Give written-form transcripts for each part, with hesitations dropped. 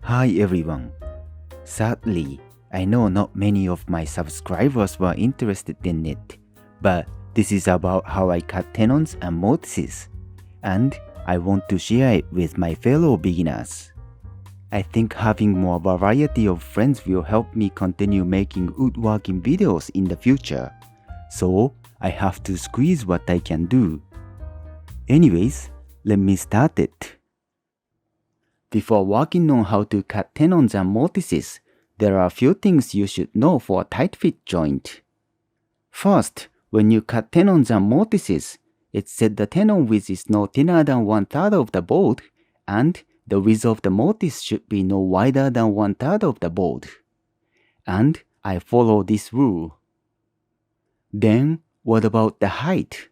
Hi everyone. Sadly, I know not many of my subscribers were interested in it, but this is about how I cut tenons and mortises, and I want to share it with my fellow beginners. I think having more variety of friends will help me continue making woodworking videos in the future, so I have to squeeze what I can do. Anyways, let me start it. Before working on how to cut tenons and mortises, there are a few things you should know for a tight fit joint. First, when you cut tenons and mortises, it's said the tenon width is no thinner than 1/3 of the board, and the width of the mortise should be no wider than 1/3 of the board. And I follow this rule. Then, what about the height?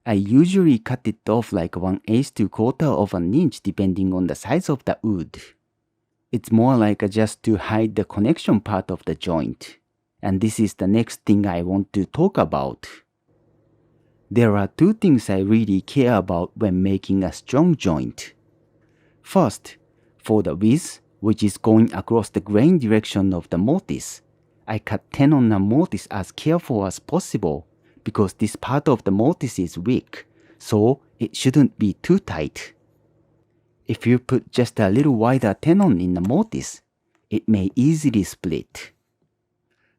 I usually cut it off like 1/8 to 1/4 of an inch depending on the size of the wood. It's more like just to hide the connection part of the joint. And this is the next thing I want to talk about. There are two things I really care about when making a strong joint. First, for the width, which is going across the grain direction of the mortise, I cut tenon and mortise as careful as possible because this part of the mortise is weak, so it shouldn't be too tight. If you put just a little wider tenon in the mortise, it may easily split.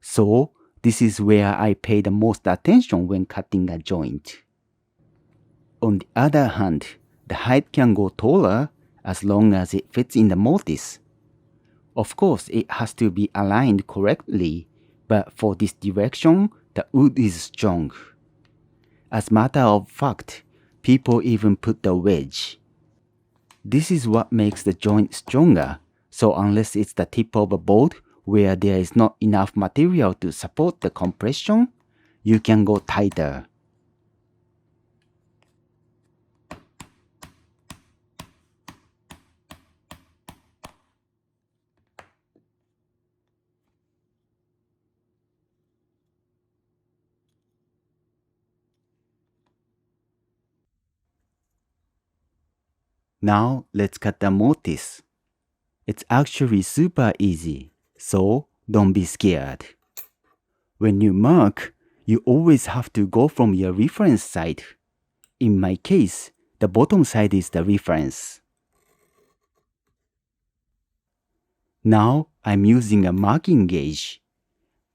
So, this is where I pay the most attention when cutting a joint. On the other hand, the height can go taller as long as it fits in the mortise. Of course, it has to be aligned correctly, but for this direction, the wood is strong. As a matter of fact, people even put the wedge. This is what makes the joint stronger, so unless it's the tip of a board where there is not enough material to support the compression, you can go tighter. Now let's cut the mortise. It's actually super easy, so don't be scared. When you mark, you always have to go from your reference side. In my case, the bottom side is the reference. Now I'm using a marking gauge.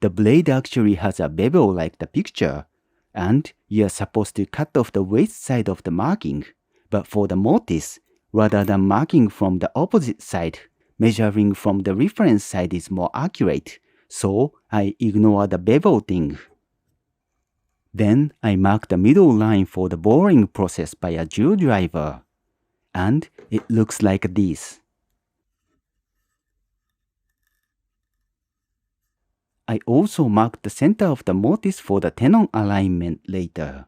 The blade actually has a bevel like the picture, and you're supposed to cut off the waste side of the marking, but for the mortise, rather than marking from the opposite side, measuring from the reference side is more accurate, so I ignore the bevel thing. Then I mark the middle line for the boring process by a drill driver, and it looks like this. I also mark the center of the mortise for the tenon alignment later.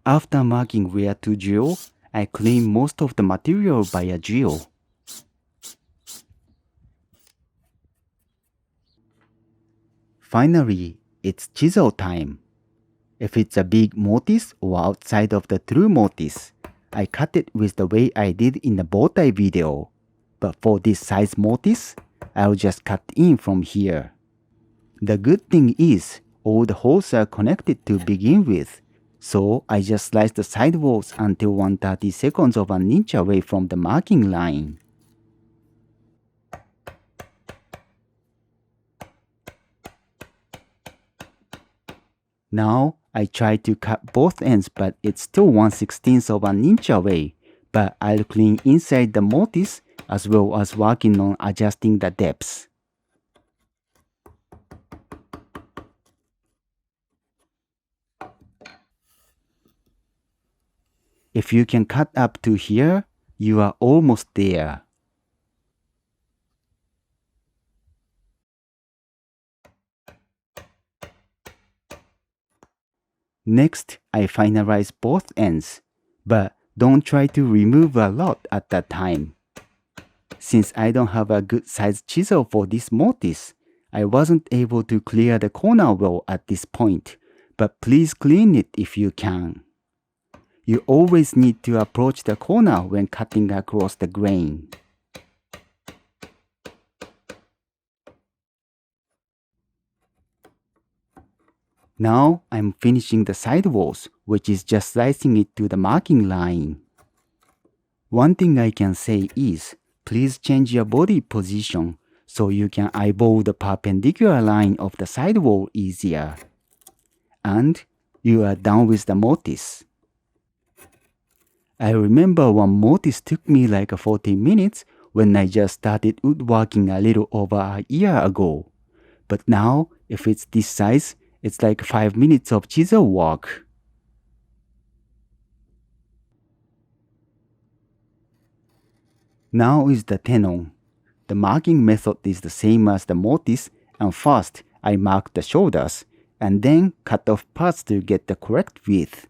After marking where to drill, I clean most of the material by a drill. Finally, it's chisel time. If it's a big mortise or outside of the true mortise, I cut it with the way I did in the bow tie video. But for this size mortise, I'll just cut in from here. The good thing is, all the holes are connected to begin with, so I just slice the side walls until 1/32 of an inch away from the marking line. Now I try to cut both ends, but it's still 1/16 of an inch away, but I'll clean inside the mortise as well as working on adjusting the depths. If you can cut up to here, you are almost there. Next, I finalize both ends, but don't try to remove a lot at that time. Since I don't have a good sized chisel for this mortise, I wasn't able to clear the corner well at this point, but please clean it if you can. You always need to approach the corner when cutting across the grain. Now I'm finishing the sidewalls, which is just slicing it to the marking line. One thing I can say is, please change your body position so you can eyeball the perpendicular line of the sidewall easier. And you are done with the mortise. I remember one mortise took me like 40 minutes when I just started woodworking a little over a year ago. But now, if it's this size, it's like 5 minutes of chisel work. Now is the tenon. The marking method is the same as the mortise, and first I mark the shoulders, and then cut off parts to get the correct width.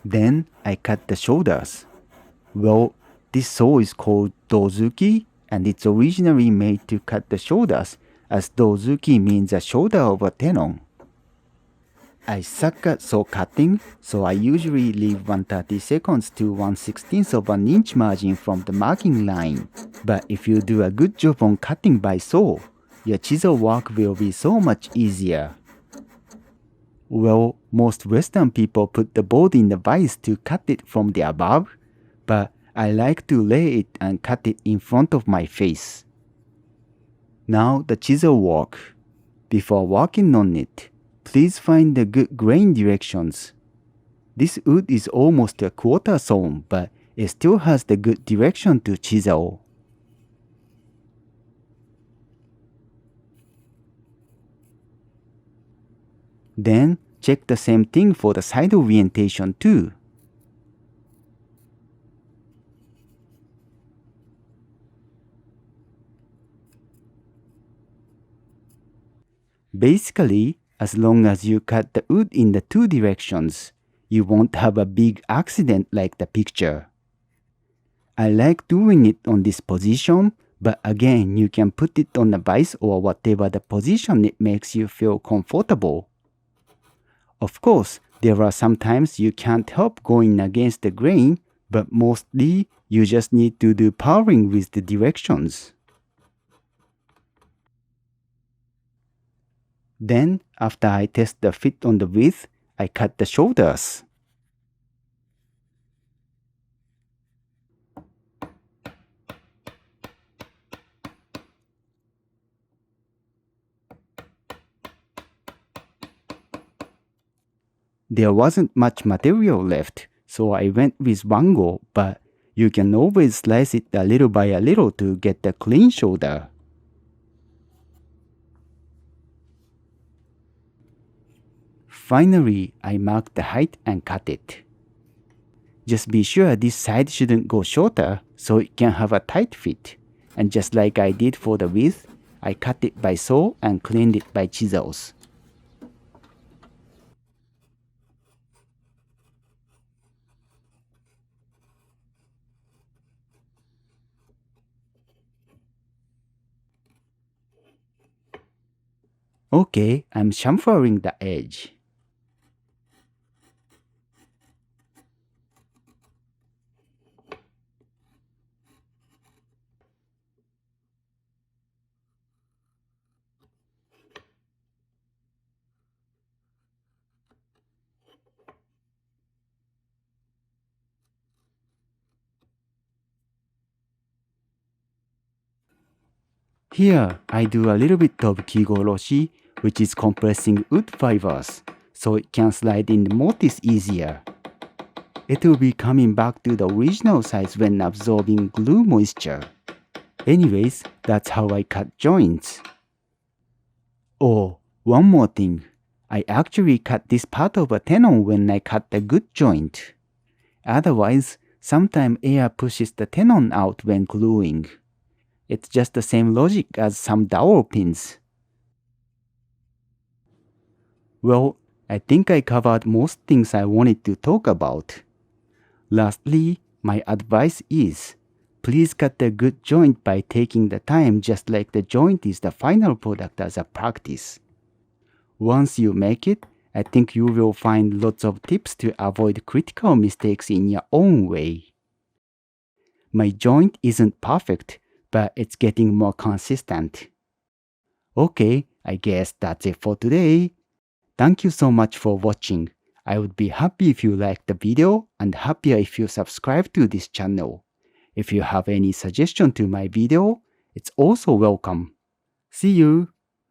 Then I cut the shoulders. Well, this saw is called dozuki, and it's originally made to cut the shoulders, as dozuki means the shoulder of a tenon. I suck at saw cutting, so I usually leave 130 seconds to 1/16th of an inch margin from the marking line. But if you do a good job on cutting by saw, your chisel work will be so much easier. Well, most Western people put the board in the vise to cut it from the above, but I like to lay it and cut it in front of my face. Now the chisel work. Before working on it, please find the good grain directions. This wood is almost a quarter sawn, but it still has the good direction to chisel. Then check the same thing for the side orientation too. Basically, as long as you cut the wood in the two directions, you won't have a big accident like the picture. I like doing it on this position, but again, you can put it on the vise or whatever the position it makes you feel comfortable. Of course, there are some times you can't help going against the grain, but mostly you just need to do powering with the directions. Then, after I test the fit on the width, I cut the shoulders. There wasn't much material left, so I went with wango, but you can always slice it a little by a little to get the clean shoulder. Finally, I marked the height and cut it. Just be sure this side shouldn't go shorter so it can have a tight fit. And just like I did for the width, I cut it by saw and cleaned it by chisels. Okay, I'm chamfering the edge. Here, I do a little bit of kigoroshi, which is compressing wood fibers, so it can slide in the mortise easier. It will be coming back to the original size when absorbing glue moisture. Anyways, that's how I cut joints. Oh, one more thing. I actually cut this part of a tenon when I cut the good joint. Otherwise, sometimes air pushes the tenon out when gluing. It's just the same logic as some dowel pins. Well, I think I covered most things I wanted to talk about. Lastly, my advice is, please cut a good joint by taking the time just like the joint is the final product as a practice. Once you make it, I think you will find lots of tips to avoid critical mistakes in your own way. My joint isn't perfect, but it's getting more consistent. Okay, I guess that's it for today. Thank you so much for watching. I would be happy if you liked the video and happier if you subscribe to this channel. If you have any suggestion to my video, it's also welcome. See you!